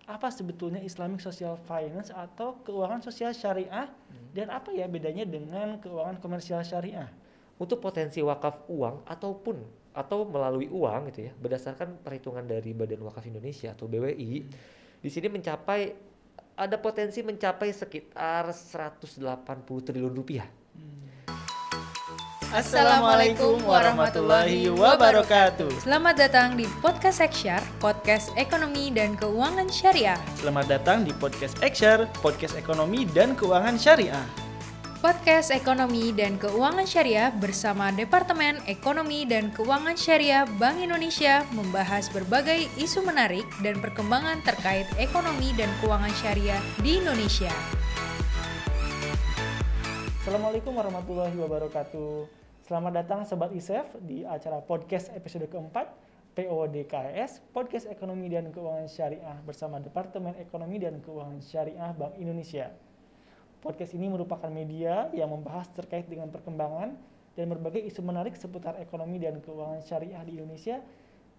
apa sebetulnya Islamic Social Finance atau keuangan sosial syariah dan apa ya bedanya dengan keuangan komersial syariah? Untuk potensi wakaf uang atau melalui uang gitu ya, berdasarkan perhitungan dari Badan Wakaf Indonesia atau BWI, di sini ada potensi mencapai sekitar 180 triliun rupiah. Assalamualaikum warahmatullahi wabarakatuh. Selamat datang di Podcast Eksyar, podcast ekonomi dan keuangan syariah. Selamat datang di Podcast Eksyar, podcast ekonomi dan keuangan syariah. Podcast ekonomi dan keuangan syariah bersama Departemen Ekonomi dan Keuangan Syariah Bank Indonesia membahas berbagai isu menarik dan perkembangan terkait ekonomi dan keuangan syariah di Indonesia. Assalamualaikum warahmatullahi wabarakatuh. Selamat datang Sobat ISEF di acara podcast episode keempat PODKS, Podcast Ekonomi dan Keuangan Syariah bersama Departemen Ekonomi dan Keuangan Syariah Bank Indonesia. Podcast ini merupakan media yang membahas terkait dengan perkembangan dan berbagai isu menarik seputar ekonomi dan keuangan syariah di Indonesia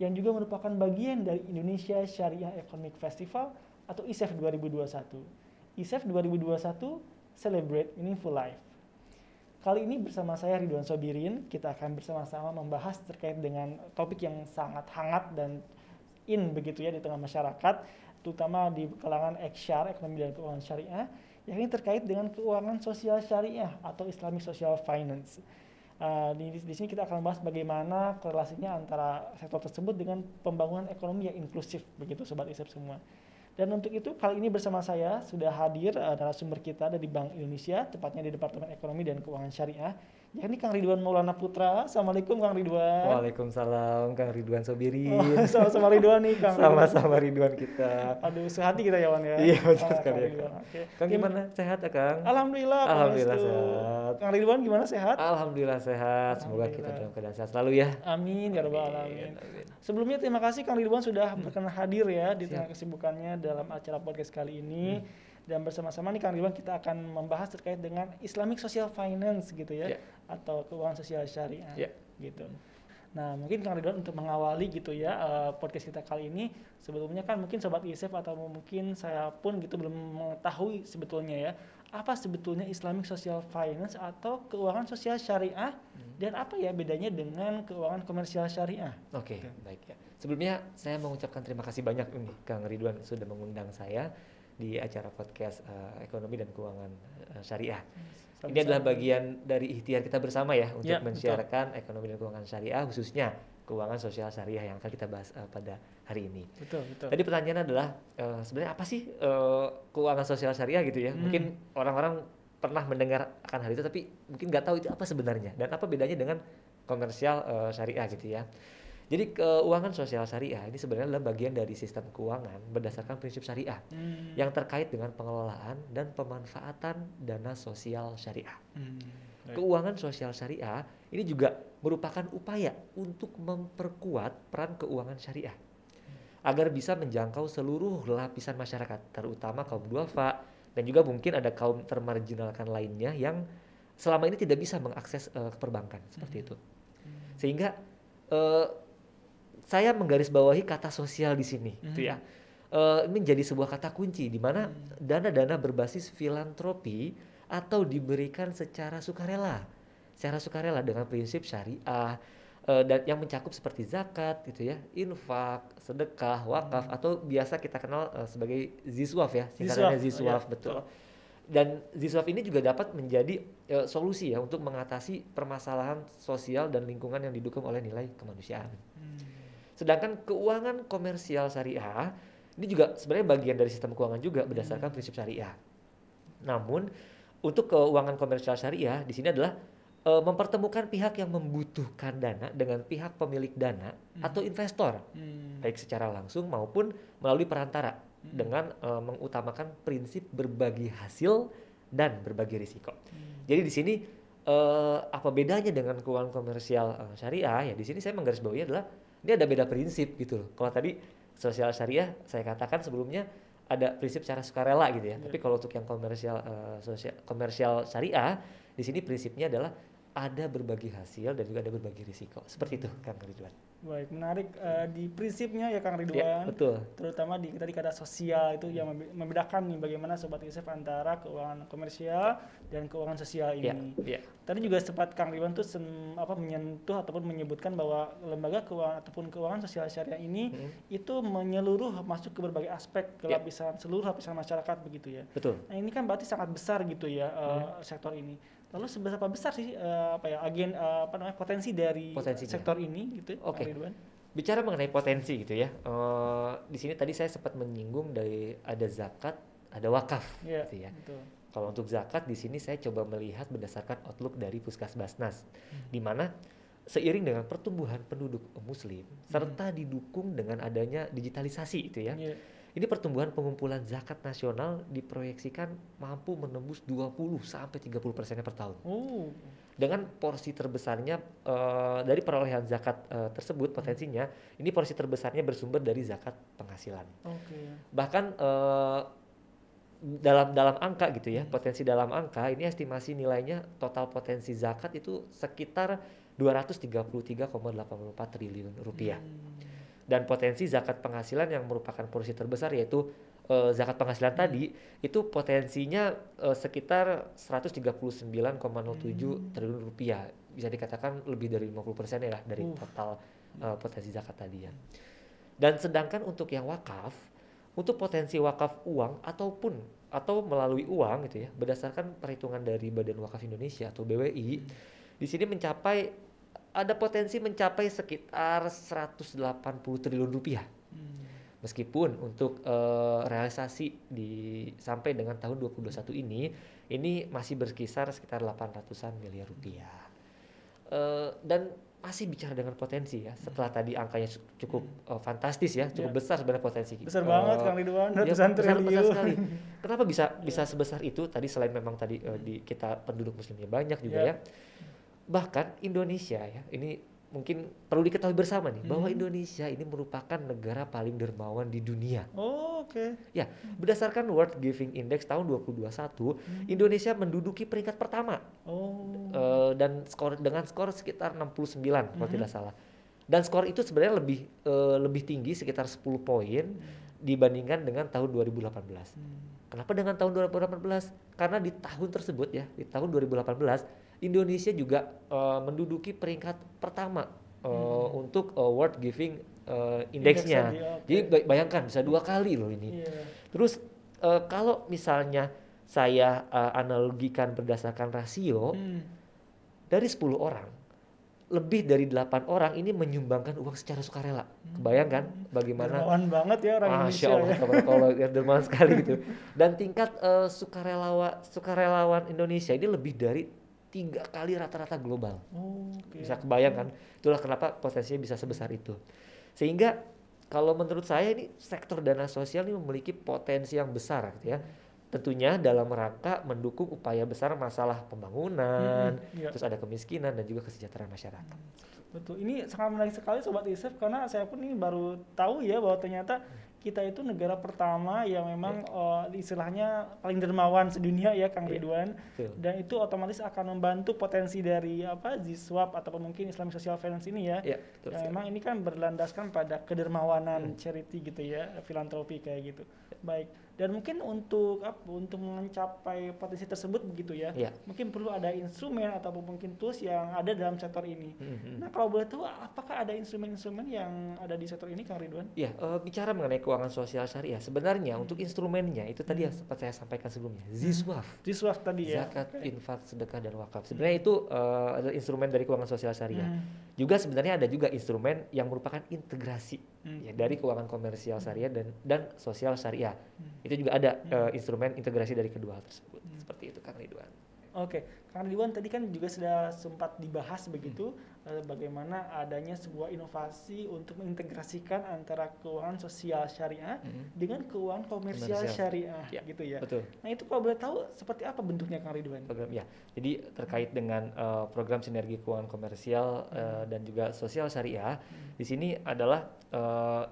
yang juga merupakan bagian dari Indonesia Syariah Economic Festival atau ISEF 2021. ISEF 2021 Celebrate Meaningful Life. Kali ini bersama saya Ridwan Sobirin, kita akan bersama-sama membahas terkait dengan topik yang sangat hangat dan begitu ya di tengah masyarakat, terutama di kalangan Eksyar, ekonomi dan keuangan syariah, yang ini terkait dengan keuangan sosial syariah atau Islamic Social Finance. Di sini kita akan membahas bagaimana korelasinya antara sektor tersebut dengan pembangunan ekonomi yang inklusif, begitu Sobat ISEF semua. Dan untuk itu kali ini bersama saya sudah hadir narasumber kita dari Bank Indonesia, tepatnya di Departemen Ekonomi dan Keuangan Syariah, yakni Kang Ridwan Maulana Putra. Assalamualaikum Kang Ridwan. Waalaikumsalam Kang Ridwan Sobirin. Sama-sama Ridwan nih Kang. Sama-sama Ridwan kita. Aduh, sehati kita ya Wan ya. Iya betul sekali ya Kang. Okay. Kang gimana? Sehat ya Kang? Alhamdulillah sehat. Kang Ridwan gimana, sehat? Alhamdulillah sehat. Semoga kita dalam keadaan sehat selalu ya. Amin ya rabbal alamin. Sebelumnya terima kasih Kang Ridwan sudah berkenan hadir ya di tengah kesibukannya dalam acara podcast kali ini. Dan bersama-sama nih Kang Ridwan kita akan membahas terkait dengan Islamic Social Finance gitu ya, atau keuangan sosial syariah gitu. Nah mungkin Kang Ridwan untuk mengawali gitu ya podcast kita kali ini, sebelumnya kan mungkin Sobat ISEF atau mungkin saya pun gitu belum mengetahui sebetulnya ya, apa sebetulnya Islamic Social Finance atau keuangan sosial syariah dan apa ya bedanya dengan keuangan komersial syariah? Oke, baik ya. Sebelumnya saya mengucapkan terima kasih banyak nih Kang Ridwan sudah mengundang saya di acara podcast ekonomi dan keuangan syariah. Sama-sama. Ini adalah bagian dari ikhtiar kita bersama ya untuk Ya, mensiarkan ekonomi dan keuangan syariah, khususnya keuangan sosial syariah yang akan kita bahas pada hari ini. Betul. Tadi pertanyaannya adalah sebenarnya apa sih keuangan sosial syariah gitu ya? Mungkin orang-orang pernah mendengar akan hal itu tapi mungkin nggak tahu itu apa sebenarnya dan apa bedanya dengan komersial syariah gitu ya. Jadi keuangan sosial syariah ini sebenarnya adalah bagian dari sistem keuangan berdasarkan prinsip syariah yang terkait dengan pengelolaan dan pemanfaatan dana sosial syariah. Keuangan sosial syariah ini juga merupakan upaya untuk memperkuat peran keuangan syariah agar bisa menjangkau seluruh lapisan masyarakat, terutama kaum duafa dan juga mungkin ada kaum termarginalkan lainnya yang selama ini tidak bisa mengakses perbankan seperti itu. Sehingga saya menggarisbawahi kata sosial di sini, gitu ya. Ini menjadi sebuah kata kunci di mana dana-dana berbasis filantropi atau diberikan secara sukarela dengan prinsip syariah dan yang mencakup seperti zakat, gitu ya, infak, sedekah, wakaf atau biasa kita kenal sebagai ziswaf ya, singkatannya ziswaf, betul. Dan ziswaf ini juga dapat menjadi solusi ya untuk mengatasi permasalahan sosial dan lingkungan yang didukung oleh nilai kemanusiaan. Sedangkan keuangan komersial syariah ini juga sebenarnya bagian dari sistem keuangan juga berdasarkan prinsip syariah. Namun untuk keuangan komersial syariah di sini adalah mempertemukan pihak yang membutuhkan dana dengan pihak pemilik dana atau investor, baik secara langsung maupun melalui perantara dengan mengutamakan prinsip berbagi hasil dan berbagi risiko. Jadi di sini apa bedanya dengan keuangan komersial syariah? Ya di sini saya menggarisbawahi adalah ini ada beda prinsip gitu loh. Kalau tadi sosial syariah saya katakan sebelumnya ada prinsip secara sukarela gitu ya. Tapi kalau untuk yang komersial syariah di sini prinsipnya adalah ada berbagi hasil dan juga ada berbagi risiko. Seperti itu Kang Ridwan. Baik, menarik di prinsipnya ya Kang Ya, Ridwan. betul. Terutama di tadi kata sosial itu yang membedakan nih bagaimana Sobat ISEF antara keuangan komersial dan keuangan sosial ini. Ya. Tadi juga sempat Kang Ridwan tuh menyentuh ataupun menyebutkan bahwa lembaga keuangan ataupun keuangan sosial syariah ini itu menyeluruh masuk ke berbagai aspek ke lapisan seluruh lapisan masyarakat begitu ya. Betul. Nah, ini kan berarti sangat besar gitu ya sektor ini. Lalu seberapa besar sih potensi dari sektor ini gitu, Oke. Kang Ridwan? Bicara mengenai potensi gitu ya. Di sini tadi saya sempat menyinggung dari ada zakat, ada wakaf gitu ya. Betul. Kalau untuk zakat di sini saya coba melihat berdasarkan outlook dari Puskesbasnas, di mana seiring dengan pertumbuhan penduduk Muslim serta didukung dengan adanya digitalisasi itu ya. Ini pertumbuhan pengumpulan zakat nasional diproyeksikan mampu menembus 20-30% per tahun. Dengan porsi terbesarnya dari perolehan zakat tersebut potensinya, ini porsi terbesarnya bersumber dari zakat penghasilan. Bahkan dalam angka gitu ya, potensi dalam angka ini estimasi nilainya total potensi zakat itu sekitar 233,84 triliun rupiah. Dan potensi zakat penghasilan yang merupakan porsi terbesar yaitu zakat penghasilan tadi itu potensinya sekitar 139,07 triliun rupiah. Bisa dikatakan lebih dari 50% ya dari total potensi zakat tadi ya. Dan sedangkan untuk yang wakaf, untuk potensi wakaf uang atau melalui uang gitu ya, berdasarkan perhitungan dari Badan Wakaf Indonesia atau BWI, di sini ada potensi mencapai sekitar 180 triliun rupiah. Meskipun untuk realisasi sampai dengan tahun 2021 ini masih berkisar sekitar 800-an miliar rupiah. Dan masih bicara dengan potensi ya. Setelah tadi angkanya cukup fantastis ya, cukup besar sebenarnya potensi. Besar banget Kang Ridwan, ratusan triliun. Besar sekali. Kenapa bisa sebesar itu? Tadi selain memang tadi kita penduduk muslimnya banyak juga ya. Bahkan Indonesia ya, ini mungkin perlu diketahui bersama nih bahwa Indonesia ini merupakan negara paling dermawan di dunia. Ya, berdasarkan World Giving Index tahun 2021, Indonesia menduduki peringkat pertama. Dan dengan skor sekitar 69 kalau tidak salah. Dan skor itu sebenarnya lebih tinggi sekitar 10 poin dibandingkan dengan tahun 2018. Kenapa dengan tahun 2018? Karena di tahun tersebut ya, di tahun 2018 Indonesia juga menduduki peringkat pertama untuk World Giving Index-nya. Jadi bayangkan bisa 2 kali loh ini. Terus kalau misalnya saya analogikan berdasarkan rasio, dari 10 orang, lebih dari 8 orang ini menyumbangkan uang secara sukarela. Kebayangkan bagaimana? Dermawan banget ya orang Indonesia. Masya Allah, tabarakallah, ya dermawan sekali gitu. Dan tingkat sukarelawan Indonesia ini lebih dari 3 kali rata-rata global. Bisa kebayangkan, itulah kenapa potensinya bisa sebesar itu. Sehingga kalau menurut saya ini sektor dana sosial ini memiliki potensi yang besar gitu ya. Tentunya dalam rangka mendukung upaya besar masalah pembangunan, terus ada kemiskinan dan juga kesejahteraan masyarakat. Betul, ini sangat menarik sekali Sobat ISEF karena saya pun ini baru tahu ya bahwa ternyata kita itu negara pertama yang memang istilahnya paling dermawan sedunia ya Kang Ridwan. Dan itu otomatis akan membantu potensi dari ZISWAP ataupun mungkin Islamic Social Finance ini ya. Yang memang ini kan berlandaskan pada kedermawanan charity gitu ya, filantropi kayak gitu. Baik. Dan mungkin untuk mencapai potensi tersebut begitu ya, mungkin perlu ada instrumen ataupun mungkin tools yang ada dalam sektor ini. Nah kalau boleh tahu, apakah ada instrumen-instrumen yang ada di sektor ini Kang Ridwan? Ya, bicara mengenai keuangan sosial syariah, sebenarnya untuk instrumennya itu tadi yang sempat saya sampaikan sebelumnya, ZISWAF tadi ya. Zakat, infak, sedekah dan wakaf. Sebenarnya itu adalah instrumen dari keuangan sosial syariah. Juga sebenarnya ada juga instrumen yang merupakan integrasi ya, dari keuangan komersial syariah dan sosial syariah. Itu juga ada instrumen integrasi dari kedua hal tersebut. Seperti itu Kang Ridwan. Oke, Kang Ridwan tadi kan juga sudah sempat dibahas begitu bagaimana adanya sebuah inovasi untuk mengintegrasikan antara keuangan sosial syariah dengan keuangan komersial syariah gitu ya. Betul. Nah itu kalau boleh tahu seperti apa bentuknya Kang Ridwan? Program ya. Jadi terkait dengan program sinergi keuangan komersial dan juga sosial syariah, di sini adalah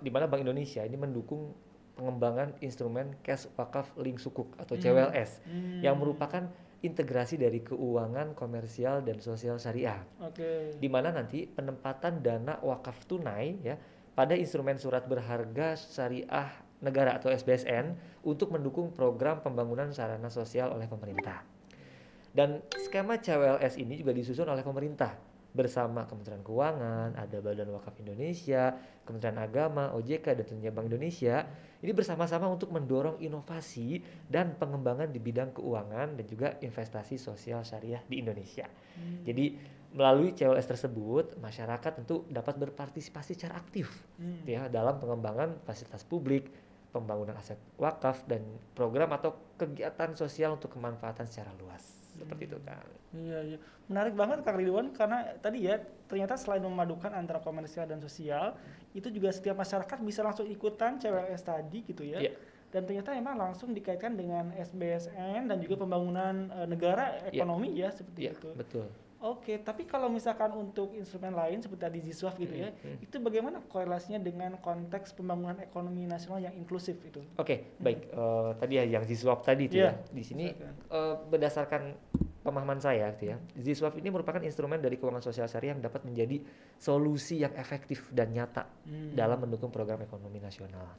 di mana Bank Indonesia ini mendukung pengembangan instrumen cash wakaf link sukuk atau CWLS yang merupakan integrasi dari keuangan komersial dan sosial syariah. Di mana nanti penempatan dana wakaf tunai ya pada instrumen surat berharga syariah negara atau SBSN untuk mendukung program pembangunan sarana sosial oleh pemerintah. Dan skema CWLS ini juga disusun oleh pemerintah bersama Kementerian Keuangan, ada Badan Wakaf Indonesia, Kementerian Agama, OJK, dan tentunya Bank Indonesia. Ini bersama-sama untuk mendorong inovasi dan pengembangan di bidang keuangan dan juga investasi sosial syariah di Indonesia. Jadi melalui CWLS tersebut, masyarakat tentu dapat berpartisipasi secara aktif ya dalam pengembangan fasilitas publik, pembangunan aset wakaf, dan program atau kegiatan sosial untuk kemanfaatan secara luas. Seperti itu kan. Iya. Menarik banget Kang Ridwan, karena tadi ya ternyata selain memadukan antara komersial dan sosial, itu juga setiap masyarakat bisa langsung ikutan CWLS tadi gitu ya. Dan ternyata emang langsung dikaitkan dengan SBSN dan juga pembangunan negara ekonomi ya seperti itu. Betul. Oke, tapi kalau misalkan untuk instrumen lain seperti tadi ZISWAF gitu ya, itu bagaimana korelasinya dengan konteks pembangunan ekonomi nasional yang inklusif itu? Oke, baik. Tadi ya yang ZISWAF tadi itu ya. Di sini berdasarkan pemahaman saya gitu ya, ZISWAF ini merupakan instrumen dari keuangan sosial syariah yang dapat menjadi solusi yang efektif dan nyata dalam mendukung program ekonomi nasional.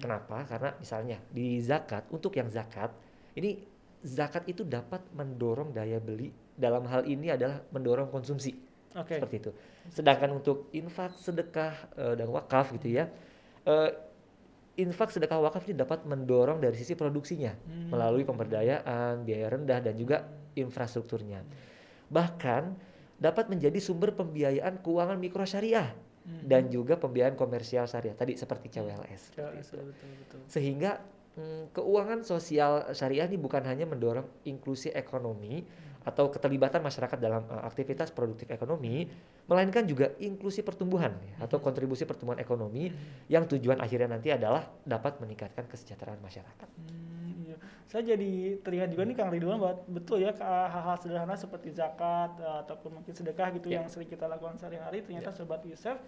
Kenapa? Karena misalnya di zakat, untuk yang zakat, ini zakat itu dapat mendorong daya beli, dalam hal ini adalah mendorong konsumsi. Seperti itu. Sedangkan untuk infak, sedekah, dan wakaf gitu ya, infak, sedekah, wakaf ini dapat mendorong dari sisi produksinya melalui pemberdayaan, biaya rendah, dan juga infrastrukturnya. Bahkan dapat menjadi sumber pembiayaan keuangan mikro syariah dan juga pembiayaan komersial syariah tadi seperti CWLS. Betul. Sehingga keuangan sosial syariah ini bukan hanya mendorong inklusi ekonomi atau keterlibatan masyarakat dalam aktivitas produktif ekonomi, melainkan juga inklusi pertumbuhan ya, atau kontribusi pertumbuhan ekonomi yang tujuan akhirnya nanti adalah dapat meningkatkan kesejahteraan masyarakat. Saya jadi terlihat juga nih Kang Ridwan bahwa betul ya hal-hal sederhana seperti zakat ataupun mungkin sedekah gitu yang sering kita lakukan sehari-hari, ternyata Sobat ISEF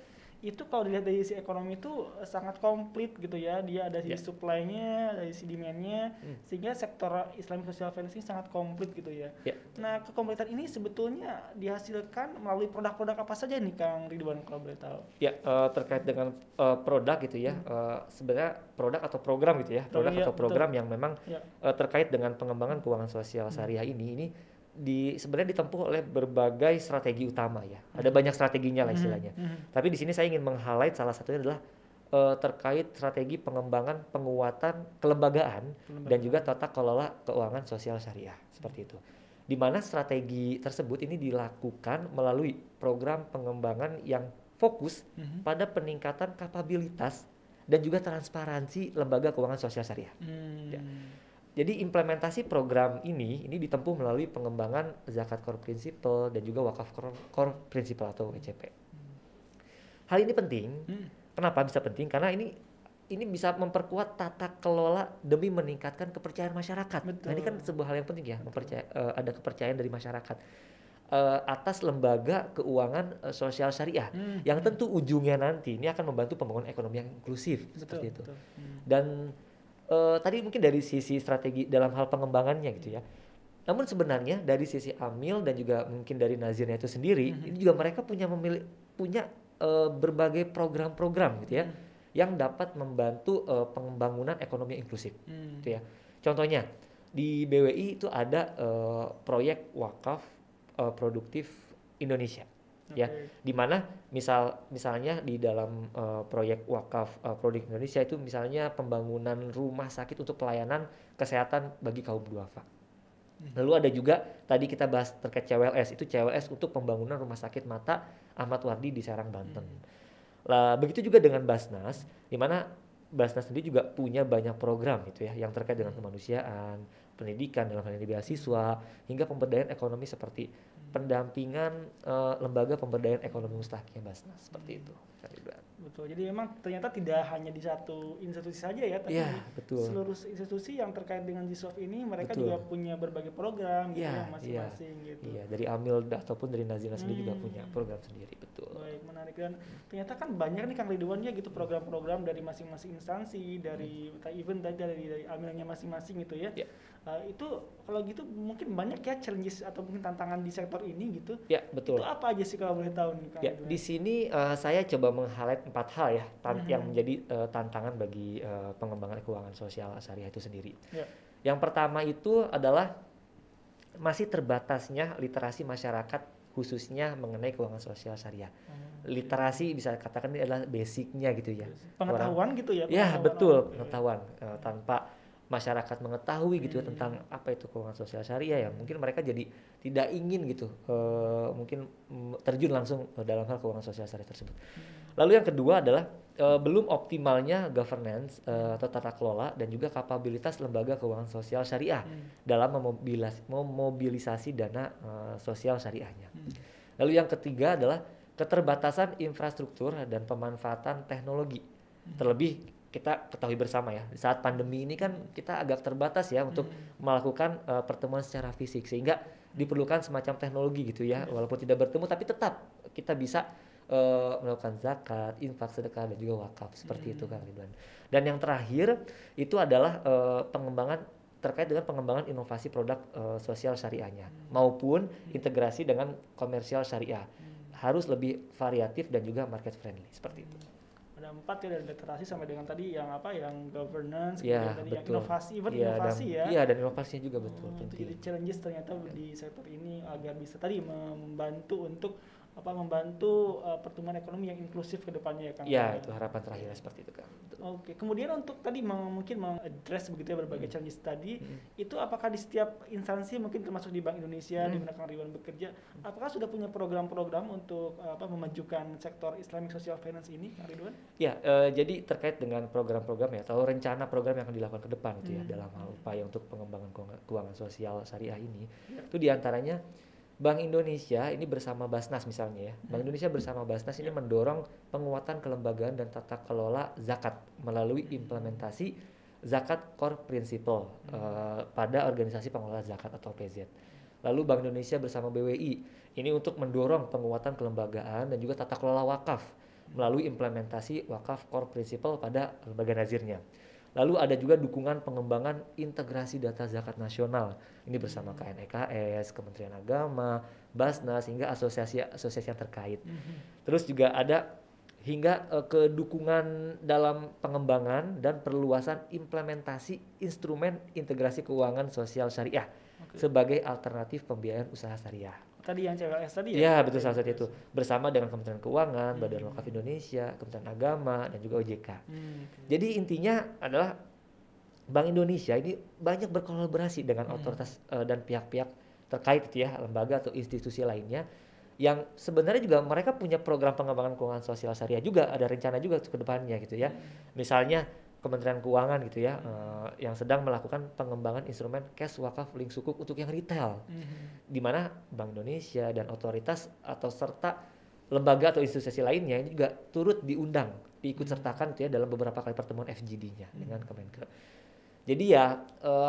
itu kalau dilihat dari sisi ekonomi itu sangat komplit gitu ya. Dia ada sisi supply-nya, dari sisi demand-nya, sehingga sektor Islamic Social Finance ini sangat komplit gitu ya. Nah, kekompletan ini sebetulnya dihasilkan melalui produk-produk apa saja nih Kang Ridwan kalau boleh tahu? Terkait dengan produk gitu ya, sebenarnya produk atau program gitu ya, program yang memang terkait dengan pengembangan keuangan sosial syariah ini sebenarnya ditempuh oleh berbagai strategi utama ya. Ada banyak strateginya lah istilahnya. Tapi di sini saya ingin meng-highlight salah satunya adalah terkait strategi pengembangan penguatan kelembagaan dan juga tata kelola keuangan sosial syariah seperti itu. Di mana strategi tersebut ini dilakukan melalui program pengembangan yang fokus pada peningkatan kapabilitas dan juga transparansi lembaga keuangan sosial syariah. Jadi implementasi program ini ditempuh melalui pengembangan zakat core principle dan juga wakaf core principle atau WCP. Hal ini penting. Kenapa bisa penting? Karena ini bisa memperkuat tata kelola demi meningkatkan kepercayaan masyarakat. Nah, ini kan sebuah hal yang penting ya, ada kepercayaan dari masyarakat atas lembaga keuangan sosial syariah yang tentu ujungnya nanti ini akan membantu pembangunan ekonomi yang inklusif seperti itu. Dan tadi mungkin dari sisi strategi dalam hal pengembangannya gitu ya. Namun sebenarnya dari sisi Amil dan juga mungkin dari Nazirnya itu sendiri, ini juga mereka punya berbagai program-program gitu ya, yang dapat membantu pembangunan ekonomi inklusif. Gitu ya. Contohnya di BWI itu ada proyek wakaf produktif Indonesia. Ya, di mana misalnya di dalam proyek wakaf produk Indonesia itu misalnya pembangunan rumah sakit untuk pelayanan kesehatan bagi kaum duafa. Lalu ada juga tadi kita bahas terkait CWLS, itu CWLS untuk pembangunan rumah sakit mata Ahmad Wardi di Serang, Banten. Lah begitu juga dengan Basnas, di mana Basnas sendiri juga punya banyak program gitu ya yang terkait dengan kemanusiaan, pendidikan dalam hal ini beasiswa, hingga pemberdayaan ekonomi seperti pendampingan lembaga pemberdayaan ekonomi mustahil Basnas seperti itu. Kang Ridwan. Betul. Jadi memang ternyata tidak hanya di satu institusi saja ya, tapi Iya, betul. seluruh institusi yang terkait dengan GSOF ini mereka Betul. juga punya berbagai program gitu Iya, yang masing-masing gitu. Iya, dari Amil ataupun dari Nazila sendiri juga punya program sendiri, betul. Baik, menarik. Dan ternyata kan banyak nih Kang Ridwan ya gitu program-program dari masing-masing instansi, dari even dari amilnya masing-masing gitu ya. Ya. Itu kalau gitu mungkin banyak ya challenges atau mungkin tantangan di sektor ini gitu. Ya, betul. Itu apa aja sih kalau boleh tahu nih Kang Ya, Ridwan? di sini saya coba meng-highlight 4 hal ya yang menjadi tantangan bagi pengembangan keuangan sosial syariah itu sendiri. Ya. Yang pertama itu adalah masih terbatasnya literasi masyarakat khususnya mengenai keuangan sosial syariah. Literasi bisa katakan ini adalah basicnya gitu ya. Pengetahuan gitu ya? Ya, pengetahuan betul, orang. pengetahuan. Tanpa masyarakat mengetahui gitu ya tentang apa itu keuangan sosial syariah ya mungkin mereka jadi tidak ingin gitu mungkin terjun langsung dalam hal keuangan sosial syariah tersebut. Lalu yang kedua adalah belum optimalnya governance atau tata kelola dan juga kapabilitas lembaga keuangan sosial syariah dalam memobilisasi dana sosial syariahnya. Lalu yang ketiga adalah keterbatasan infrastruktur dan pemanfaatan teknologi. Terlebih kita ketahui bersama ya, di saat pandemi ini kan kita agak terbatas ya untuk melakukan pertemuan secara fisik sehingga diperlukan semacam teknologi gitu ya, walaupun tidak bertemu tapi tetap kita bisa melakukan zakat, infak, sedekah dan juga wakaf seperti itu Kang Ridwan. Dan yang terakhir itu adalah pengembangan terkait dengan pengembangan inovasi produk sosial syariahnya maupun integrasi dengan komersial syariah harus lebih variatif dan juga market friendly seperti itu. Ada 4 ya, dari literasi sampai dengan tadi yang apa yang governance, Ya, kemudian tadi yang betul. inovasi, dan, ya. Iya, dan inovasinya juga betul Itu penting. jadi challenges ternyata di sektor ini agar bisa tadi membantu untuk membantu pertumbuhan ekonomi yang inklusif ke depannya ya Kang. Ya, itu harapan terakhir seperti itu Kang. Betul. Oke, kemudian untuk tadi mungkin mengaddress begitu ya berbagai challenges tadi, itu apakah di setiap instansi mungkin termasuk di Bank Indonesia di mana Kang Ridwan bekerja, apakah sudah punya program-program untuk memajukan sektor Islamic Social Finance ini Kang Ridwan? Ya, jadi terkait dengan program-program ya atau rencana program yang akan dilakukan ke depan gitu ya dalam hal upaya untuk pengembangan keuangan sosial syariah ini, itu diantaranya Bank Indonesia ini bersama Basnas misalnya ya. Bank Indonesia bersama Basnas ini mendorong penguatan kelembagaan dan tata kelola zakat melalui implementasi zakat core principle pada organisasi pengelola zakat atau PZ. Lalu Bank Indonesia bersama BWI ini untuk mendorong penguatan kelembagaan dan juga tata kelola wakaf melalui implementasi wakaf core principle pada lembaga nazirnya. Lalu ada juga dukungan pengembangan integrasi data zakat nasional. Ini bersama KNEKS, Kementerian Agama, Basnas, hingga asosiasi-asosiasi yang terkait. Terus juga ada hingga kedukungan dalam pengembangan dan perluasan implementasi instrumen integrasi keuangan sosial syariah sebagai alternatif pembiayaan usaha syariah. Tadi yang CWS tadi Ya, ya? betul, salah satu itu. Bersama dengan Kementerian Keuangan, Badan Wakaf Indonesia, Kementerian Agama, dan juga OJK. Jadi intinya adalah Bank Indonesia ini banyak berkolaborasi dengan otoritas dan pihak-pihak terkait gitu ya, lembaga atau institusi lainnya yang sebenarnya juga mereka punya program pengembangan keuangan sosial syariah juga, ada rencana juga ke depannya gitu ya. Misalnya Kementerian Keuangan gitu ya, yang sedang melakukan pengembangan instrumen cash wakaf link sukuk untuk yang retail, di mana Bank Indonesia dan otoritas atau serta lembaga atau institusi lainnya ini juga turut diundang, diikut sertakan gitu ya dalam beberapa kali pertemuan FGD-nya dengan Kemenkeu. Jadi ya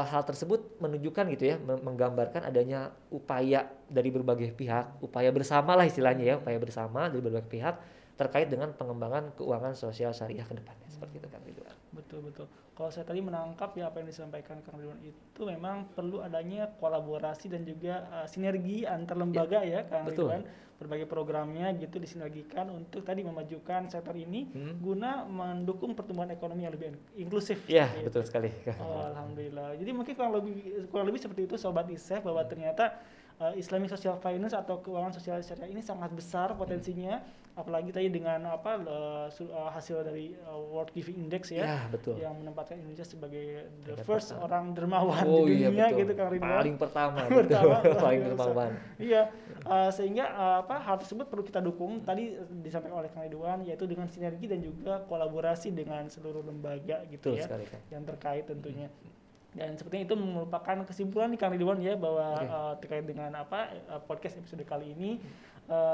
hal tersebut menunjukkan gitu ya, menggambarkan adanya upaya dari berbagai pihak, upaya bersama lah istilahnya ya, upaya bersama dari berbagai pihak terkait dengan pengembangan keuangan sosial syariah ke depannya seperti itu Kang Ridwan. Betul. Kalau saya tadi menangkap ya apa yang disampaikan Kang Ridwan itu memang perlu adanya kolaborasi dan juga sinergi antar lembaga ya Kang Ridwan. Berbagai programnya gitu disinergikan untuk tadi memajukan sektor ini guna mendukung pertumbuhan ekonomi yang lebih inklusif. Iya, betul sekali. Alhamdulillah. Jadi mungkin kurang lebih seperti itu Sobat ISEF, bahwa ternyata Islamic Social Finance atau keuangan sosial syariah ini sangat besar potensinya, apalagi tadi dengan hasil dari World Giving Index ya, betul. yang menempatkan Indonesia sebagai the first orang dermawan di iya, dunia betul. gitu Kang Ridwan. Paling pertama, betul. Paling dermawan. Iya, sehingga hal tersebut perlu kita dukung tadi disampaikan oleh Kang Ridwan, yaitu dengan sinergi dan juga kolaborasi dengan seluruh lembaga gitu Betul ya sekali, Kang. yang terkait tentunya. Dan sepertinya itu merupakan kesimpulan nih Kang Ridwan ya bahwa terkait dengan podcast episode kali ini.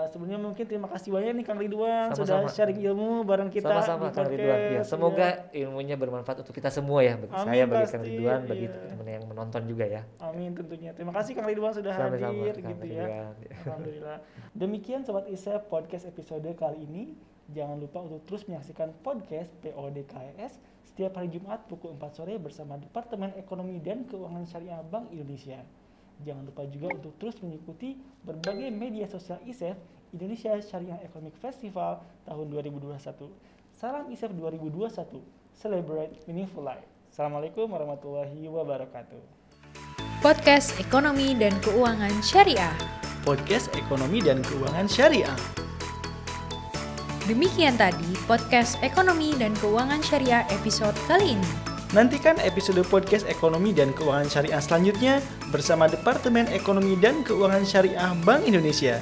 Sebelumnya mungkin terima kasih banyak nih Kang Ridwan sudah sharing ilmu bareng kita. Sama-sama Kang Ridwan. Ya, semoga ilmunya bermanfaat untuk kita semua ya, bagi saya, bagi Kang Ridwan, bagi teman-teman yang menonton juga ya. Amin tentunya. Terima kasih Kang Ridwan sudah hadir gitu ya. Alhamdulillah. Demikian Sobat ISEF podcast episode kali ini. Jangan lupa untuk terus menyaksikan podcast PODKS setiap hari Jumat pukul 4 sore bersama Departemen Ekonomi dan Keuangan Syariah Bank Indonesia. Jangan lupa juga untuk terus mengikuti berbagai media sosial ISEF Indonesia Syariah Economic Festival tahun 2021. Salam ISEF 2021. Celebrate Meaningful Life. Assalamualaikum warahmatullahi wabarakatuh. Podcast Ekonomi dan Keuangan Syariah. Podcast Ekonomi dan Keuangan Syariah. Demikian tadi podcast Ekonomi dan Keuangan Syariah episode kali ini. Nantikan episode podcast Ekonomi dan Keuangan Syariah selanjutnya bersama Departemen Ekonomi dan Keuangan Syariah Bank Indonesia.